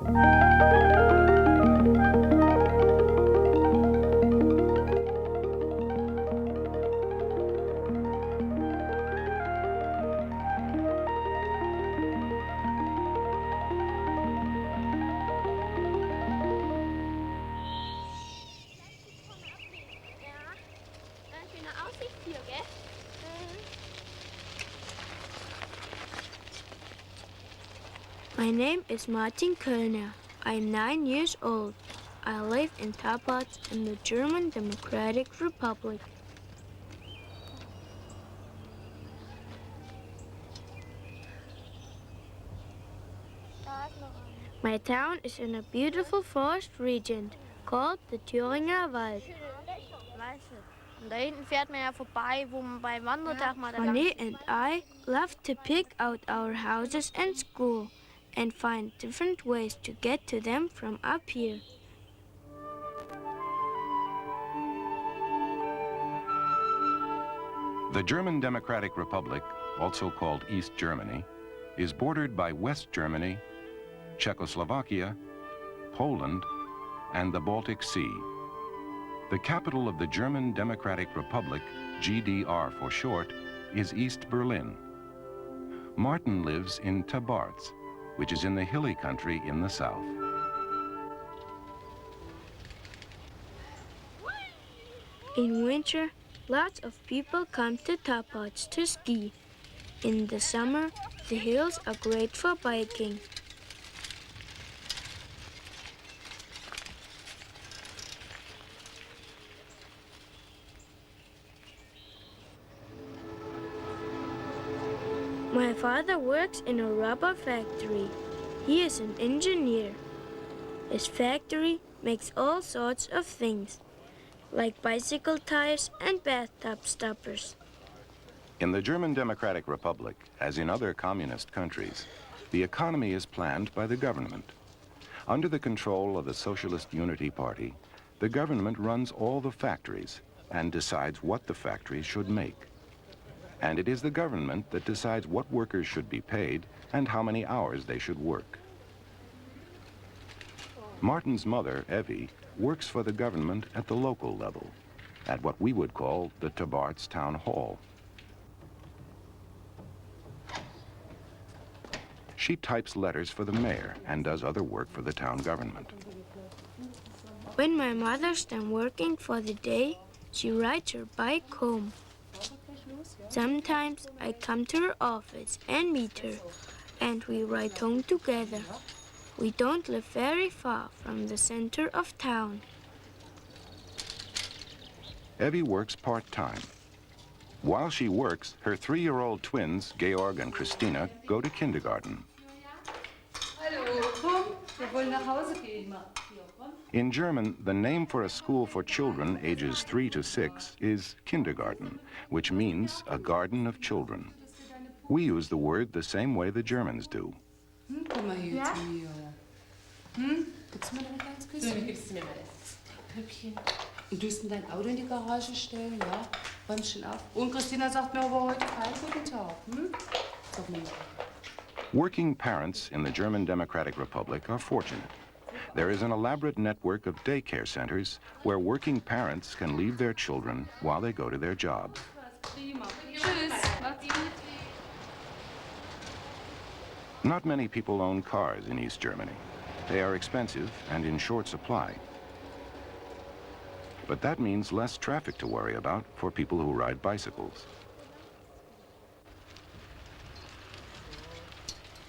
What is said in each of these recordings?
My name is Martin Kölner. I'm 9 years old. I live in Tabarz in the German Democratic Republic. My town is in a beautiful forest region called the Thüringer Wald. Connie and I love to pick out our houses and school and find different ways to get to them from up here. The German Democratic Republic, also called East Germany, is bordered by West Germany, Czechoslovakia, Poland, and the Baltic Sea. The capital of the German Democratic Republic, GDR for short, is East Berlin. Martin lives in Tabarz, which is in the hilly country in the south. In winter, lots of people come to Tabarz to ski. In the summer, the hills are great for biking. My father works in a rubber factory. He is an engineer. His factory makes all sorts of things, like bicycle tires and bathtub stoppers. In the German Democratic Republic, as in other communist countries, the economy is planned by the government. Under the control of the Socialist Unity Party, the government runs all the factories and decides what the factories should make. And it is the government that decides what workers should be paid and how many hours they should work. Martin's mother, Evie, works for the government at the local level, at what we would call the Tabarz Town Hall. She types letters for the mayor and does other work for the town government. When my mother's done working for the day, she rides her bike home. Sometimes I come to her office and meet her, and we ride home together. We don't live very far from the center of town. Evie works part-time. While she works, her 3-year-old twins, Georg and Christina, go to kindergarten. In German, the name for a school for children ages 3 to 6 is Kindergarten, which means a garden of children. We use the word the same way the Germans do. Komm mal hier zu mir. Gibst du mir noch ein kleines Küsschen? So, gibst du mir mal das Püppchen. Und du willst in dein Auto in die Garage stellen, ja? Räum schon auf. Und Christina sagt mir aber heute keinen guten Tag. Sag mal. Working parents in the German Democratic Republic are fortunate. There is an elaborate network of daycare centers where working parents can leave their children while they go to their jobs. Not many people own cars in East Germany. They are expensive and in short supply. But that means less traffic to worry about for people who ride bicycles.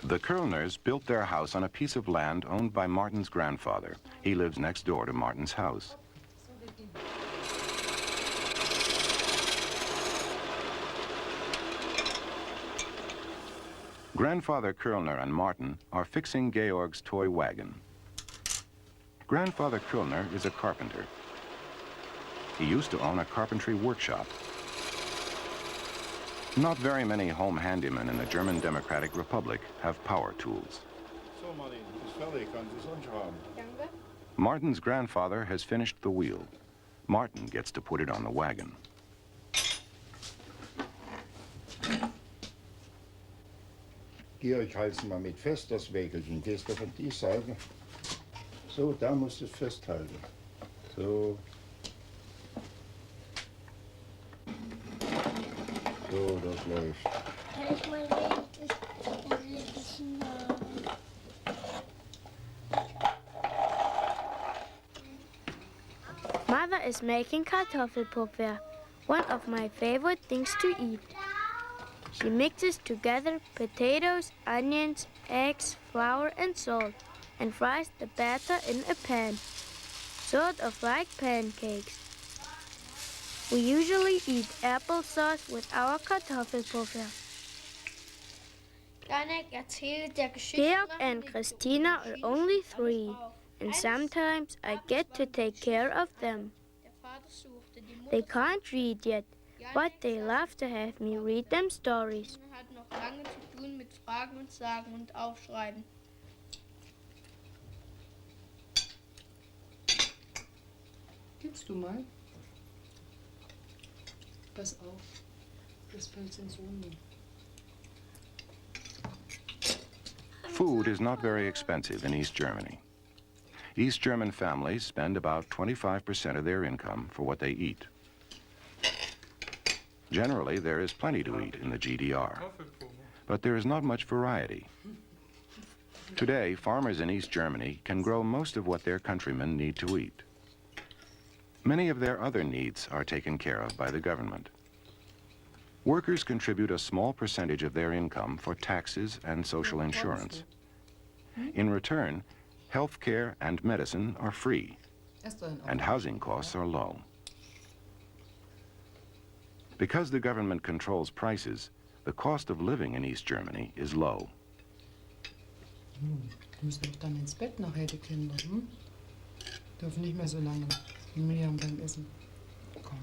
The Kölners built their house on a piece of land owned by Martin's grandfather. He lives next door to Martin's house. Grandfather Kölner and Martin are fixing Georg's toy wagon. Grandfather Kölner is a carpenter. He used to own a carpentry workshop. Not very many home handymen in the German Democratic Republic have power tools. Martin's grandfather has finished the wheel. Martin gets to put it on the wagon. Georg, halt's mal mit fest, das Wägelchen. Gehst du von die Seite? So, da musst du es festhalten. So. So, das läuft. Kann ich mal Mother is making Kartoffelpuffer, one of my favorite things to eat. She mixes together potatoes, onions, eggs, flour and salt and fries the batter in a pan, sort of like pancakes. We usually eat applesauce with our Kartoffelpuffer. Georg and Christina are only 3, and sometimes I get to take care of them. They can't read yet, but they love to have me read them stories. Gibst du mal? Pass auf, das fällt ins Runde. Food is not very expensive in East Germany. East German families spend about 25% of their income for what they eat. Generally, there is plenty to eat in the GDR, but there is not much variety. Today, farmers in East Germany can grow most of what their countrymen need to eat. Many of their other needs are taken care of by the government. Workers contribute a small percentage of their income for taxes and social insurance. In return, health care and medicine are free, and housing costs are low. Because the government controls prices, the cost of living in East Germany is low. Müssen doch dann ins Bett nachher, die Kinder, hm? Dürfen nicht mehr so lange Miriam beim Essen. Komm.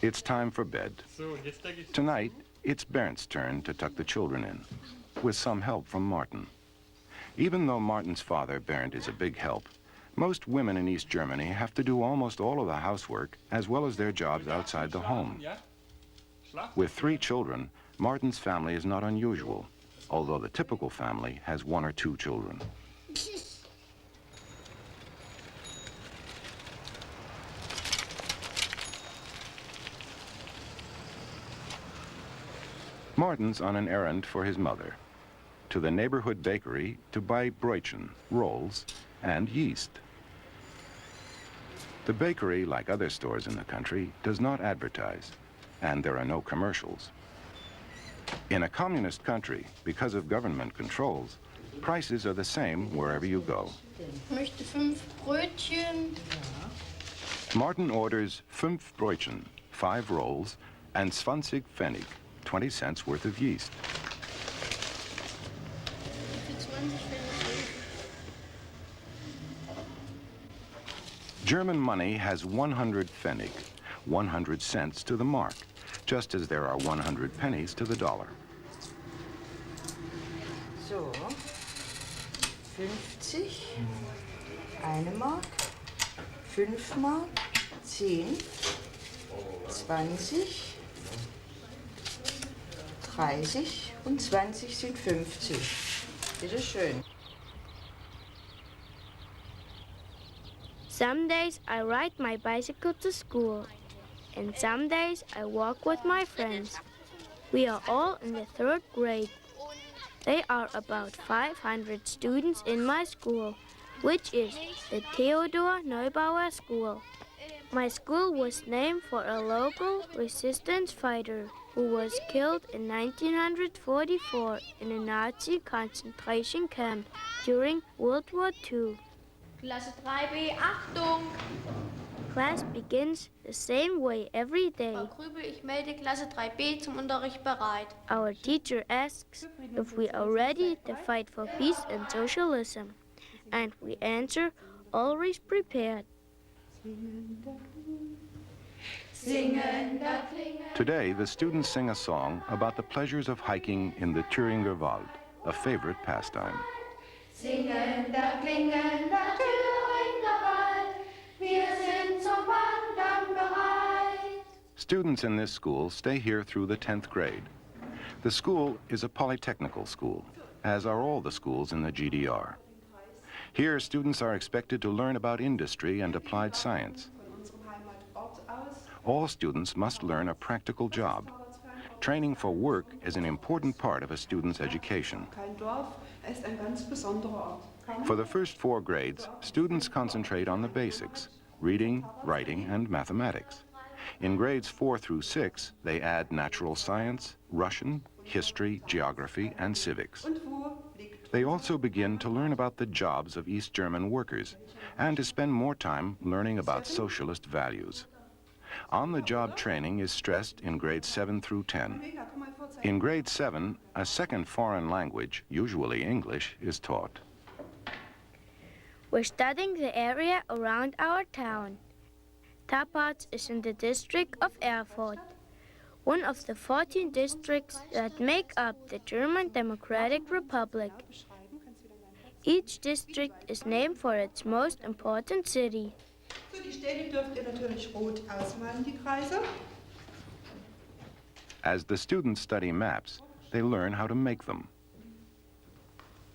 It's time for bed. Tonight, it's Bernd's turn to tuck the children in, with some help from Martin. Even though Martin's father, Bernd, is a big help, most women in East Germany have to do almost all of the housework as well as their jobs outside the home. With 3 children, Martin's family is not unusual, although the typical family has 1 or 2 children. Martin's on an errand for his mother, to the neighborhood bakery to buy Brötchen, rolls, and yeast. The bakery, like other stores in the country, does not advertise, and there are no commercials. In a communist country, because of government controls, prices are the same wherever you go. Ich möchte 5 Brötchen. Martin orders 5 Brötchen, 5 rolls, and 20 Pfennig, 20 cents worth of yeast. German money has 100 Pfennig, 100 cents to the mark, just as there are 100 pennies to the dollar. So, 50, 1 Mark, 5 Mark, 10, 20, 30 und 20 sind 50. Bitte schön. Some days I ride my bicycle to school, and some days I walk with my friends. We are all in the 3rd grade. There are about 500 students in my school, which is the Theodor Neubauer School. My school was named for a local resistance fighter who was killed in 1944 in a Nazi concentration camp during World War II. Klasse 3b, Achtung! Class begins the same way every day. Frau Krübel, ich melde Klasse 3b zum Unterricht bereit. Our teacher asks if we are ready to fight for peace and socialism, and we answer, always prepared. Today, the students sing a song about the pleasures of hiking in the Thuringia Wald, a favorite pastime. Singender, klingender Thüringer Wald, wir sind zum Wandern bereit. Students in this school stay here through the 10th grade. The school is a polytechnical school, as are all the schools in the GDR. Here, students are expected to learn about industry and applied science. All students must learn a practical job. Training for work is an important part of a student's education. For the first 4 grades, students concentrate on the basics: reading, writing, and mathematics. In grades 4 through 6, they add natural science, Russian, history, geography, and civics. They also begin to learn about the jobs of East German workers and to spend more time learning about socialist values. On-the-job training is stressed in grades 7 through 10. In grade 7, a second foreign language, usually English, is taught. We're studying the area around our town. Tabarz is in the district of Erfurt, one of the 14 districts that make up the German Democratic Republic. Each district is named for its most important city. So, die Städte dürft ihr natürlich rot ausmalen, die Kreise. As the students study maps, they learn how to make them.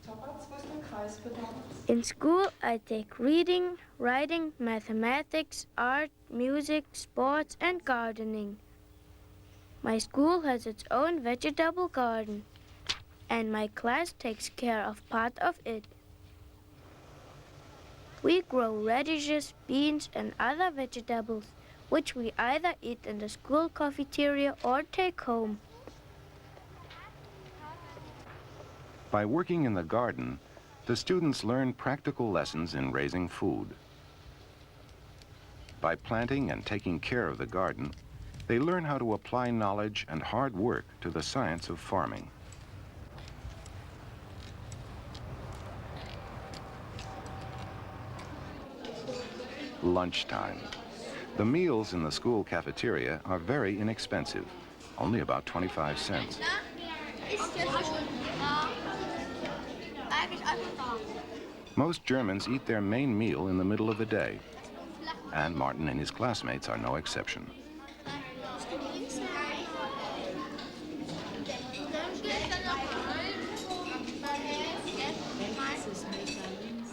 Tabarz, wo ist der Kreis für Tabarz? In school, I take reading, writing, mathematics, art, music, sports, and gardening. My school has its own vegetable garden, and my class takes care of part of it. We grow radishes, beans, and other vegetables, which we either eat in the school cafeteria or take home. By working in the garden, the students learn practical lessons in raising food. By planting and taking care of the garden, they learn how to apply knowledge and hard work to the science of farming. Lunchtime. The meals in the school cafeteria are very inexpensive, only about 25 cents. Most Germans eat their main meal in the middle of the day, and Martin and his classmates are no exception.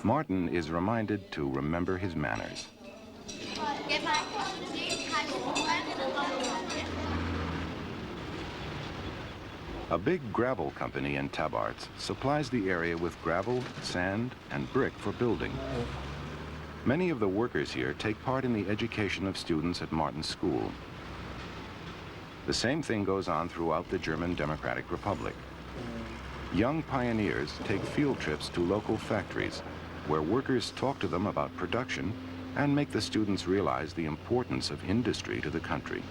Martin is reminded to remember his manners. A big gravel company in Tabarz supplies the area with gravel, sand, and brick for building. Many of the workers here take part in the education of students at Martin's school. The same thing goes on throughout the German Democratic Republic. Young pioneers take field trips to local factories, where workers talk to them about production and make the students realize the importance of industry to the country.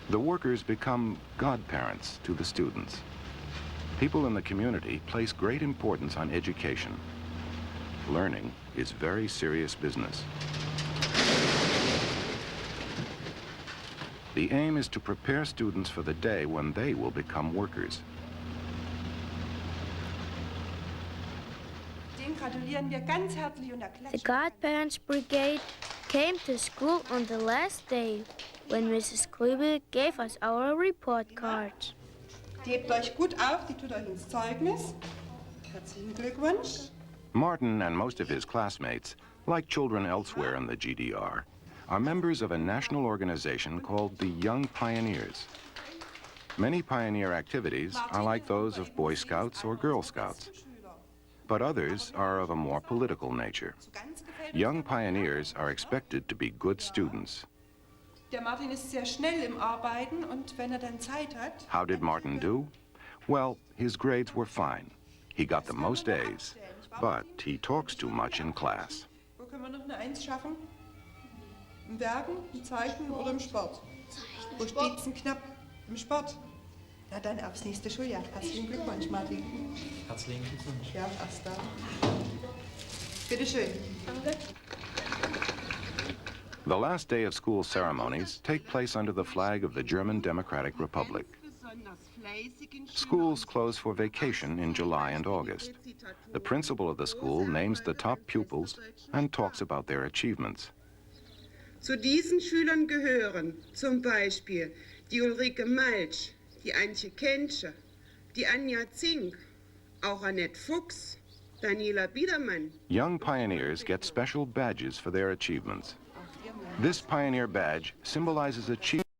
The workers become godparents to the students. People in the community place great importance on education. Learning is very serious business. The aim is to prepare students for the day when they will become workers. The Godparents Brigade came to school on the last day when Mrs. Krübel gave us our report cards. Gebt euch gut auf, die tut euch ins Zeugnis. Herzlichen Glückwunsch. Martin and most of his classmates, like children elsewhere in the GDR, are members of a national organization called the Young Pioneers. Many pioneer activities are like those of Boy Scouts or Girl Scouts, but others are of a more political nature. Young pioneers are expected to be good students. Der Martin ist sehr schnell im Arbeiten und wenn dann Zeit hat. How did Martin do? Well, his grades were fine. He got the most A's, but he talks too much in class. Wo können wir noch eine Eins schaffen? Im Werken, im Zeichnen oder im Sport? Wo steht's denn knapp? Im Sport. Na dann aufs nächste Schuljahr. Herzlichen Glückwunsch, Martin. Herzlichen Glückwunsch. Ja, erst da. Bitte schön. Danke. The last day of school ceremonies take place under the flag of the German Democratic Republic. Schools close for vacation in July and August. The principal of the school names the top pupils and talks about their achievements. Zu diesen Schülern gehören zum Beispiel die Ulrike Malsch, die Antje Kensche, die Anja Zink, auch Annette Fuchs, Daniela Biedermann. Young pioneers get special badges for their achievements. This pioneer badge symbolizes achievement